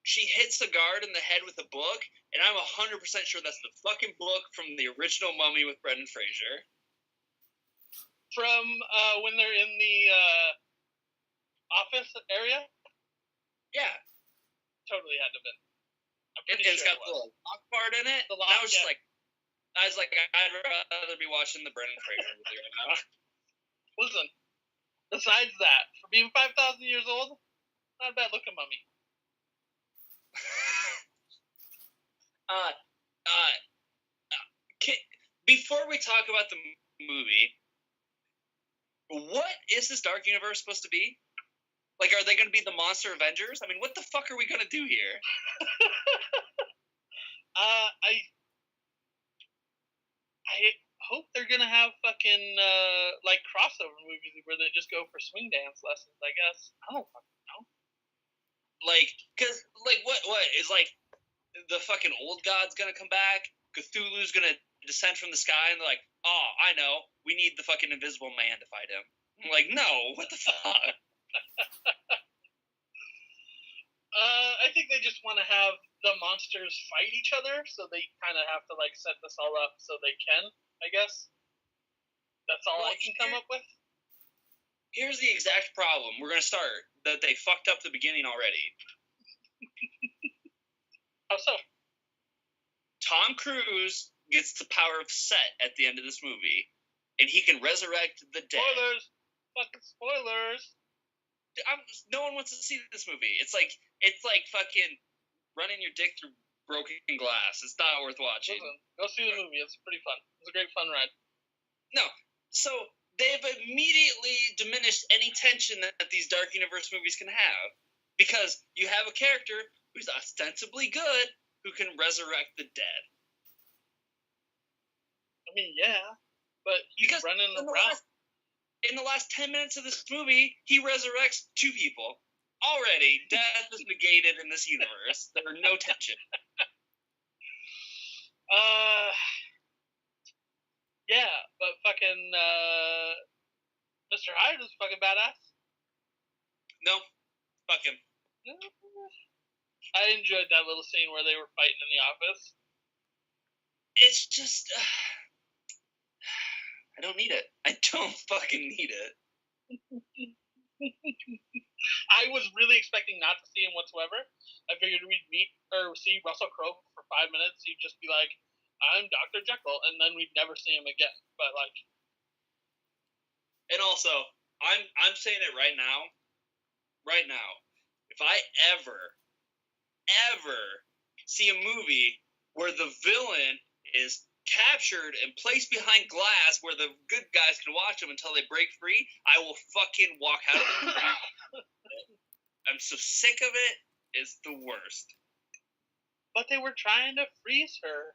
she hits the guard in the head with a book, and I'm 100% sure that's the fucking book from the original Mummy with Brendan Fraser. From when they're in the office area? Yeah. Totally had to have been. It's got the little lock part in it. I was like, I'd rather be watching the Brendan Fraser movie right now. Listen, besides that, for being 5,000 years old, not a bad looking mummy. before we talk about the movie, what is this Dark Universe supposed to be? Like, are they going to be the Monster Avengers? I mean, what the fuck are we going to do here? I hope they're gonna have fucking like crossover movies where they just go for swing dance lessons. I guess I don't fucking know. Like, cause like what is like the fucking old god's gonna come back? Cthulhu's gonna descend from the sky, and they're like, oh, I know, we need the fucking Invisible Man to fight him. I'm like, no, what the fuck? I think they just want to have the monsters fight each other, so they kind of have to like set this all up so they can. I guess that's all I can come up with. Here's the exact problem. We're gonna start that they fucked up the beginning already. How so? Tom Cruise gets the power of Set at the end of this movie, and he can resurrect the dead. Spoilers! Fucking spoilers! No one wants to see this movie. It's like fucking running your dick through broken glass. It's not worth watching. Listen, go see the movie. It's pretty fun. It's a great fun ride. No, so they've immediately diminished any tension that these Dark Universe movies can have, because you have a character who's ostensibly good who can resurrect the dead. I mean, yeah, but he's running around. In the last 10 minutes of this movie, he resurrects 2 people. Already, death is negated in this universe. There are no tension. Yeah, but fucking Mr. Hyde was fucking badass. No, fuck him. I enjoyed that little scene where they were fighting in the office. It's just, I don't need it. I don't fucking need it. I was really expecting not to see him whatsoever. I figured we'd meet or see Russell Crowe for 5 minutes. He'd just be like, I'm Dr. Jekyll, and then we'd never see him again. But like, and also, I'm saying it right now. Right now, if I ever see a movie where the villain is captured and placed behind glass where the good guys can watch them until they break free, I will fucking walk out of the movie. I'm so sick of it. It's the worst. But they were trying to freeze her.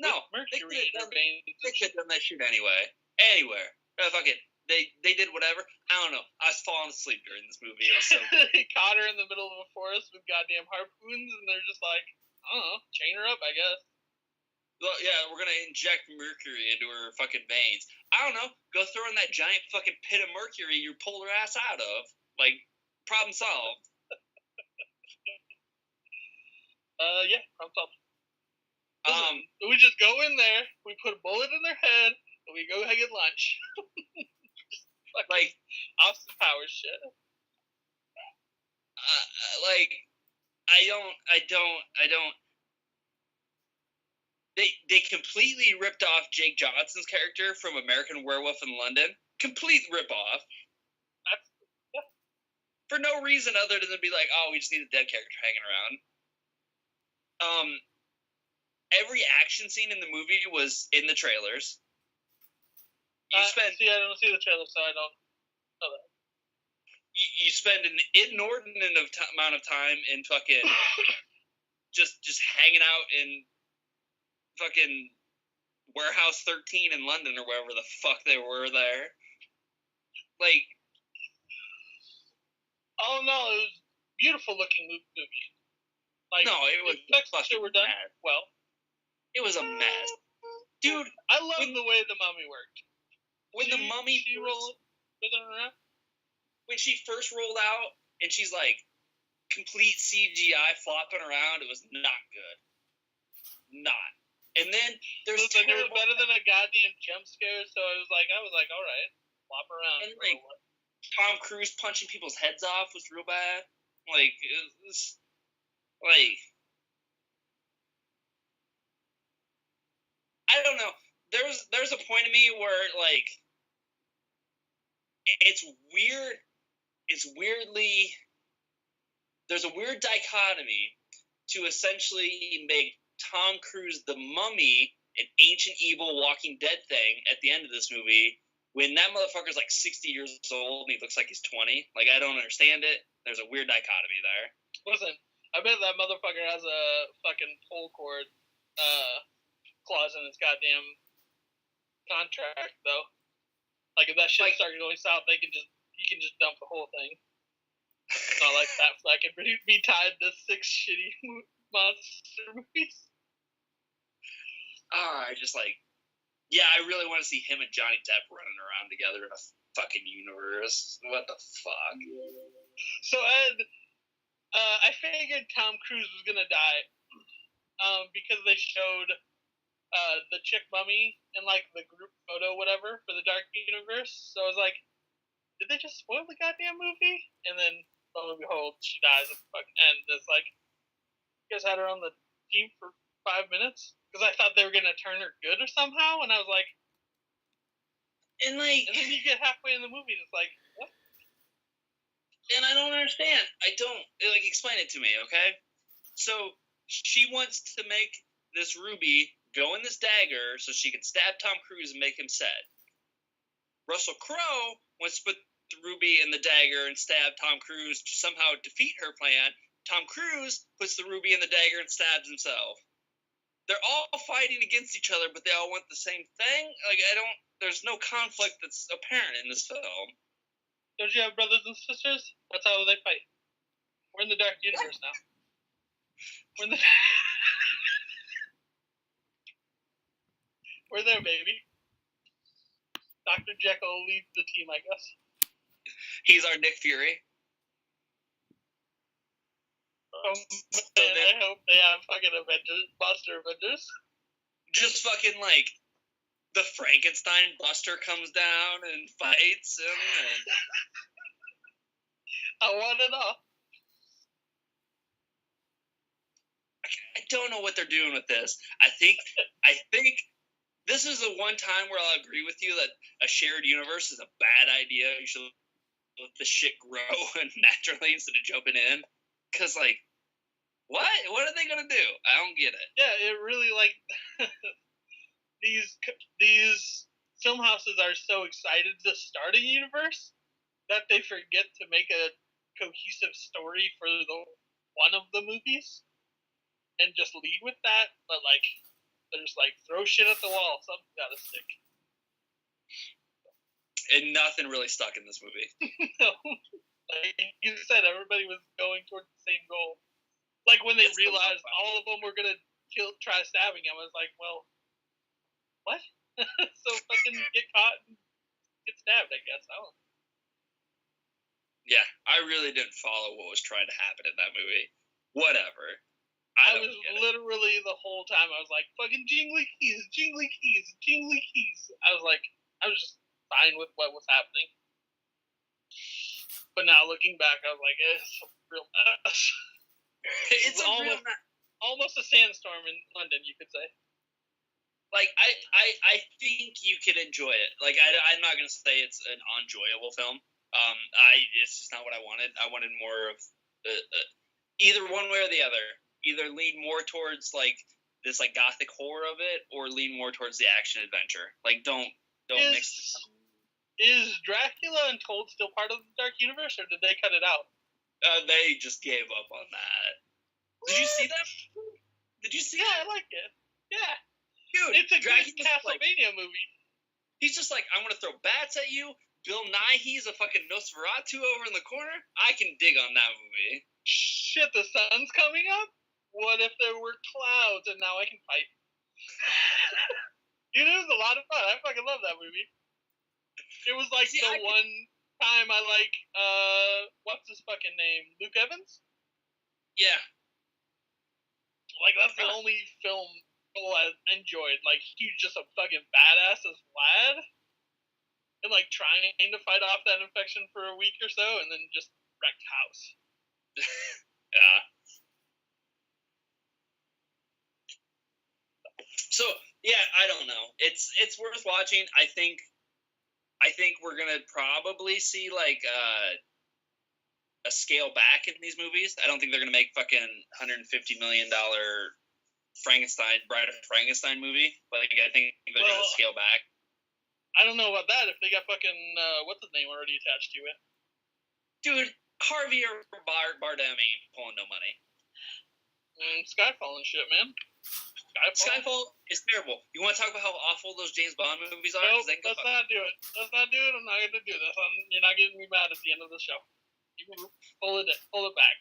No, Mercury in her veins. They could have done that shit anyway. Anywhere. Fucking, they did whatever. I don't know. I was falling asleep during this movie. It was so good. They caught her in the middle of a forest with goddamn harpoons, and they're just like, I don't know, chain her up, I guess. Well, yeah, we're gonna inject mercury into her fucking veins. I don't know. Go throw in that giant fucking pit of mercury you pulled her ass out of. Like, problem solved. Yeah, problem solved. We just go in there, we put a bullet in their head, and we go get lunch. Like Austin Powers shit. I don't. They completely ripped off Jake Johnson's character from American Werewolf in London. Complete rip-off. Yeah. For no reason other than to be like, oh, we just need a dead character hanging around. Every action scene in the movie was in the trailers. I don't see the trailer, so I don't know that. You spend an inordinate amount of time in fucking just hanging out in fucking Warehouse 13 in London or wherever the fuck they were there. Like, oh no, it was a beautiful looking movie. Like, no, it was fucking were done mess. well. It was a mess, dude. I love the way the mummy worked. When the mummy when she first rolled out and she's like complete CGI flopping around, it was not good. Not. And then there's it was better than a goddamn jump scare, so I was like, all right, flop around. And like Tom Cruise punching people's heads off was real bad. Like, it was like, I don't know. There's a point of me where like it's weird. It's weirdly, there's a weird dichotomy to essentially make Tom Cruise the Mummy an ancient evil Walking Dead thing at the end of this movie when that motherfucker's like 60 years old and he looks like he's 20. Like, I don't understand it. There's a weird dichotomy there. Listen, I bet that motherfucker has a fucking pull cord clause in his goddamn contract, though. Like, if that shit started going south, he can just dump the whole thing. It's not like that flag can be tied to 6 shitty monster movies. I just like, yeah, I really want to see him and Johnny Depp running around together in a fucking universe. What the fuck? So, Ed, I figured Tom Cruise was gonna die because they showed the chick mummy in like the group photo, whatever, for the Dark Universe. So I was like, did they just spoil the goddamn movie? And then lo and behold, she dies at the fucking end. It's like, you guys had her on the team for 5 minutes because I thought they were gonna turn her good or somehow, and I was like, and then you get halfway in the movie, and it's like, what? And I don't understand. Like, explain it to me, okay? So she wants to make this Ruby go in this dagger so she can stab Tom Cruise and make him sad. Russell Crowe wants to put the Ruby in the dagger and stab Tom Cruise to somehow defeat her plan. Tom Cruise puts the Ruby in the dagger and stabs himself. They're all fighting against each other, but they all want the same thing? Like, there's no conflict that's apparent in this film. Don't you have brothers and sisters? That's how they fight. We're in the Dark Universe now. We're there, baby. Dr. Jekyll leads the team, I guess. He's our Nick Fury. I hope they have fucking Monster Avengers. Just fucking like the Frankenstein Buster comes down and fights him. And... I want it all. I don't know what they're doing with this. I think this is the one time where I'll agree with you that a shared universe is a bad idea. You should let the shit grow naturally instead of jumping in. Because, like, what? What are they going to do? I don't get it. Yeah, it really, like, these film houses are so excited to start a universe that they forget to make a cohesive story for one of the movies and just lead with that. But, like, they're just like, throw shit at the wall. Something's got to stick. And nothing really stuck in this movie. No. Like you said, everybody was going towards the same goal. Like when they realized all of them were gonna try stabbing him, I was like, well, what? So fucking get caught and get stabbed, I guess. I don't know. Yeah, I really didn't follow what was trying to happen in that movie. Whatever. I was literally the whole time I was like, fucking jingly keys, jingly keys, jingly keys. I was just fine with what was happening. But now looking back, I was like, it's a real mess. It's almost a sandstorm in London, you could say. Like, I think you could enjoy it. Like, I'm not gonna say it's an enjoyable film. It's just not what I wanted. I wanted more of either one way or the other. Either lean more towards like this like gothic horror of it, or lean more towards the action adventure. Like, don't mix the two. Is Dracula Untold still part of the Dark Universe, or did they cut it out? They just gave up on that. What? Did you see that? Yeah, I liked it. Yeah. Dude, it's a good Castlevania movie. He's just like, I'm going to throw bats at you. Bill Nighy's a fucking Nosferatu over in the corner. I can dig on that movie. Shit, the sun's coming up? What if there were clouds and now I can fight? Dude, it was a lot of fun. I fucking love that movie. It was like one time I like, what's his fucking name? Luke Evans? Yeah. Like, that's the only film I enjoyed. Like, he's just a fucking badass as lad. And, like, trying to fight off that infection for a week or so, and then just wrecked house. Yeah. So, yeah, I don't know. It's worth watching. I think we're gonna probably see like a scale back in these movies. I don't think they're gonna make fucking $150 million Bride of Frankenstein movie. Like, I think they're going to scale back. I don't know about that if they got fucking, what's his name already attached to it. Dude, Harvey or Bardem ain't pulling no money. Skyfall and shit, man. Skyfall is terrible. You want to talk about how awful those James Bond movies are? Nope, let's not do it. Let's not do it. I'm not going to do this. You're not getting me mad at the end of the show. You can pull it back.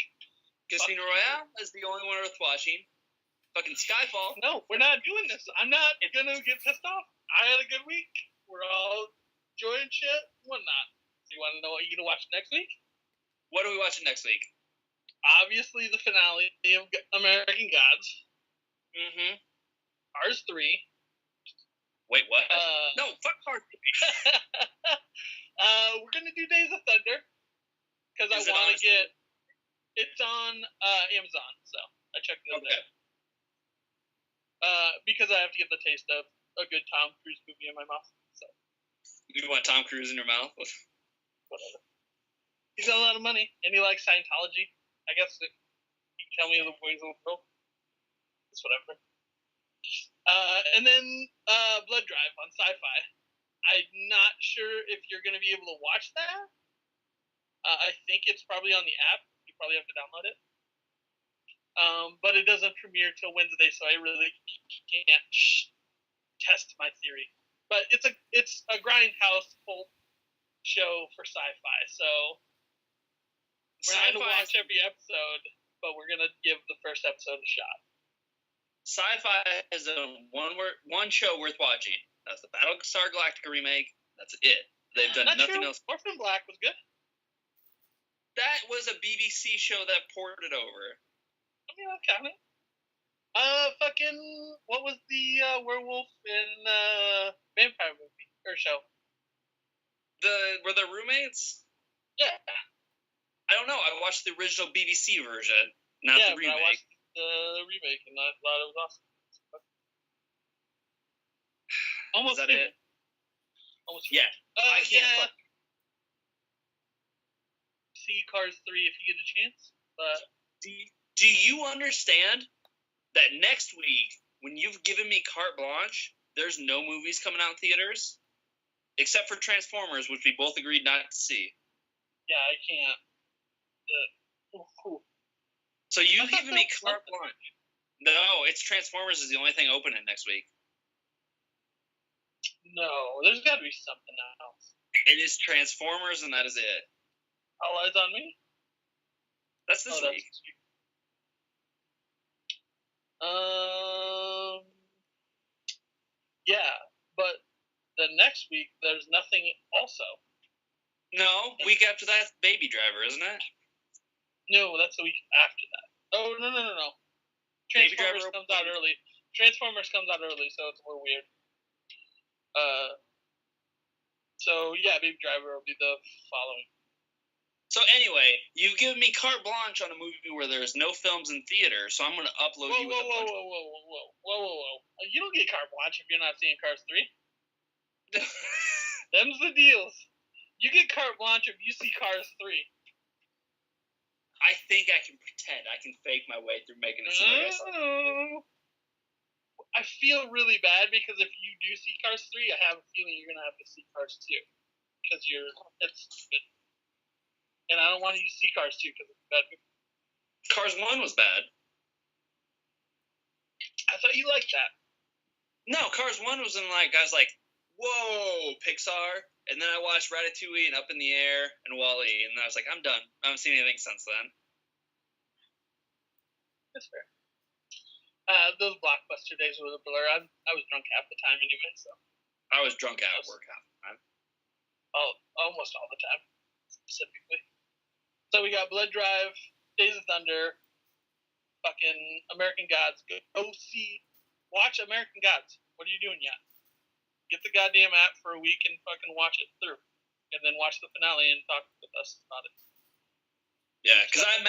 Casino Royale is the only one worth watching. Fucking Skyfall. No, we're not doing this. I'm not going to get pissed off. I had a good week. We're all enjoying shit. Whatnot. So you want to know what you're going to watch next week? What are we watching next week? Obviously, the finale of American Gods. Mm-hmm. Cars 3. Wait, what? No, fuck Cars 3. We're going to do Days of Thunder. Because I want to get... It's on Amazon, so I checked it out there. Because I have to get the taste of a good Tom Cruise movie in my mouth. So. You want Tom Cruise in your mouth? Whatever. He's got a lot of money, and he likes Scientology. I guess he can tell me the boys will go. It's whatever. And then Blood Drive on Sci-Fi. I'm not sure if you're going to be able to watch that. I think it's probably on the app. You probably have to download it. But it doesn't premiere till Wednesday, so I really can't test my theory. But it's a grindhouse cult show for Sci-Fi, so we're not going to watch every episode, but we're going to give the first episode a shot. Sci-Fi is one show worth watching. That's the Battlestar Galactica remake. That's it. They've done nothing else. Orphan Black was good. That was a BBC show that ported over. I mean, I'll count it. What was the werewolf in vampire movie or show? Were the roommates? Yeah. I don't know. I watched the original BBC version, not the remake. I watched the remake, and I thought it was awesome. Almost. Is that it? Almost. Yeah. I can't. See Cars 3 if you get a chance. But do you understand that next week, when you've given me carte blanche, there's no movies coming out in theaters? Except for Transformers, which we both agreed not to see. Yeah, I can't. So you've given me carte blanche. No, it's Transformers is the only thing opening next week. No, there's got to be something else. It is Transformers, and that is it. All Eyes on Me? That's this week. Yeah, but the next week there's nothing also. No, week after that, Baby Driver, isn't it? No, that's the week after that. Oh, no. Transformers comes out early. So it's a little weird. So yeah, Baby Driver will be the following. So anyway, you've given me carte blanche on a movie where there's no films in theater, so I'm going to upload you with Whoa. You don't get carte blanche if you're not seeing Cars 3. Them's the deals. You get carte blanche if you see Cars 3. I think I can pretend. I can fake my way through making it seem like I feel really bad because if you do see Cars 3, I have a feeling you're going to have to see Cars 2. Because it's stupid. And I don't want you to see Cars 2 because it's bad. Cars 1 was bad. I thought you liked that. No, Cars 1 was I was like, whoa, Pixar. And then I watched Ratatouille and Up in the Air and WALL-E, and I was like, I'm done. I haven't seen anything since then. That's fair. Those blockbuster days were a blur. I was drunk half the time anyway, so. I was drunk out at work half the time. Oh, almost all the time, specifically. So we got Blood Drive, Days of Thunder, fucking American Gods. Go watch American Gods. What are you doing yet? Get the goddamn app for a week and fucking watch it through. And then watch the finale and talk with us about it. Yeah, because I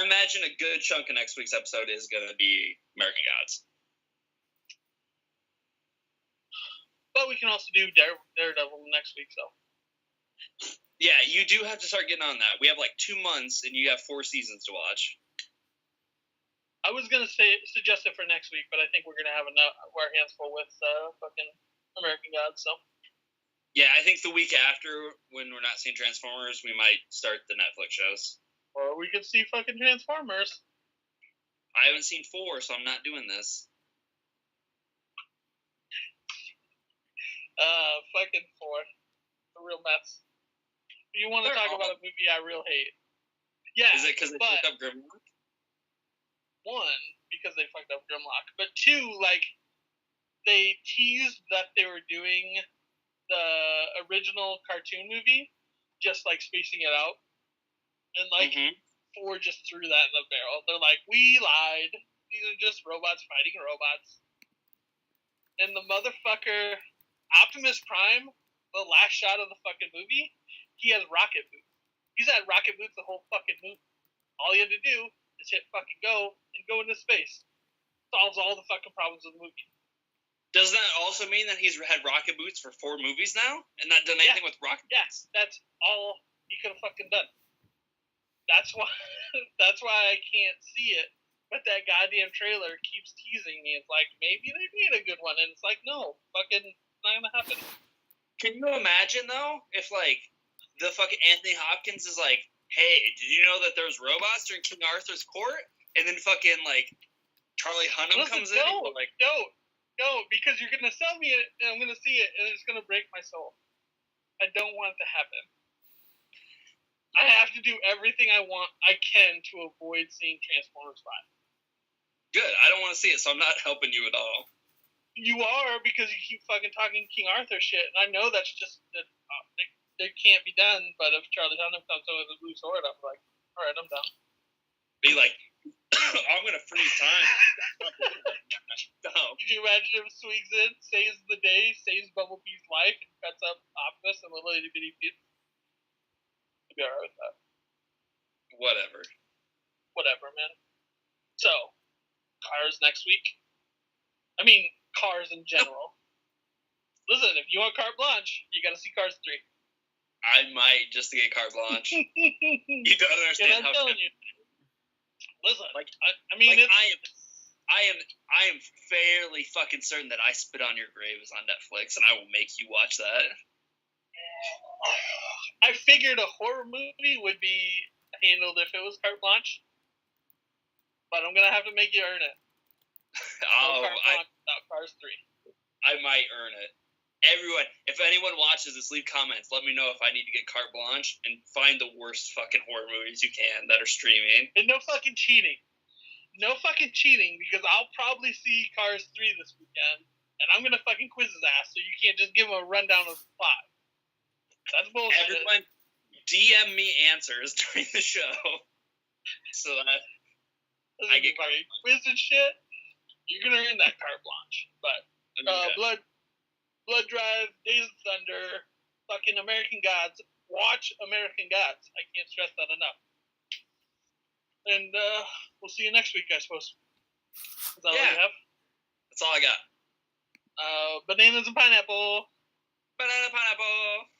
imagine a good chunk of next week's episode is going to be American Gods. But we can also do Daredevil next week, so. Yeah, you do have to start getting on that. We have 2 months, and you have 4 seasons to watch. I was gonna suggest it for next week, but I think we're gonna have our hands full with fucking American Gods. So Yeah, I think the week after, when we're not seeing Transformers, we might start the Netflix shows. or we could see fucking Transformers. I haven't seen 4, so I'm not doing this. Fucking 4, a real mess. You want to talk about a movie I real hate? Yeah. Is it because they fucked up Grimlock? 1, because they fucked up Grimlock, but 2, like, they teased that they were doing the original cartoon movie, just like spacing it out, and like 4 just threw that in the barrel. They're like, we lied. These are just robots fighting robots. And the motherfucker, Optimus Prime, the last shot of the fucking movie, he has rocket boots. He's had rocket boots the whole fucking movie. All you had to do is hit fucking go and go into space. Solves all the fucking problems of the movie. Does that also mean that he's had rocket boots for 4 movies now, and not done anything with rocket boots? Yes, that's all he could have fucking done. That's why I can't see it. But that goddamn trailer keeps teasing me. It's like, maybe they made a good one, and it's like, no, fucking, it's not gonna happen. Can you imagine though if like the fucking Anthony Hopkins is like, hey, did you know that there's robots during King Arthur's court? And then fucking like Charlie Hunnam comes in and we're like, no, because you're gonna sell me it and I'm gonna see it and it's gonna break my soul. I don't want it to happen. I have to do everything I can to avoid seeing Transformers 5. Good. I don't want to see it, so I'm not helping you at all. You are, because you keep fucking talking King Arthur shit, and I know that's just that it can't be done. But if Charlie Hunnam comes in with a blue sword, I'm like, all right, I'm done. Be like, I'm gonna freeze time. No. Could you imagine if swings in, saves the day, saves Bumblebee's life, and cuts up Optimus and little itty bitty pieces? I'd be alright with that. Whatever, man. So, Cars next week. I mean, Cars in general. Listen, if you want carte blanche, you gotta see Cars 3. I might, just to get carte blanche. You don't understand I'm how. telling you. Listen, like, I mean, like I am fairly fucking certain that I Spit on Your Grave is on Netflix, and I will make you watch that. I figured a horror movie would be handled if it was carte blanche, but I'm gonna have to make you earn it. Cars 3. I might earn it. Everyone, if anyone watches this, leave comments. Let me know if I need to get carte blanche and find the worst fucking horror movies you can that are streaming. And no fucking cheating. No fucking cheating, because I'll probably see Cars 3 this weekend, and I'm gonna fucking quiz his ass, so you can't just give him a rundown of the plot. That's bullshit. Everyone, DM me answers during the show, so that I get fucking quiz and shit. You're gonna earn that carte blanche. But Blood Drive, Days of Thunder, fucking American Gods. Watch American Gods. I can't stress that enough. And we'll see you next week, I suppose. Is that all you have? That's all I got. Bananas and pineapple. Banana pineapple.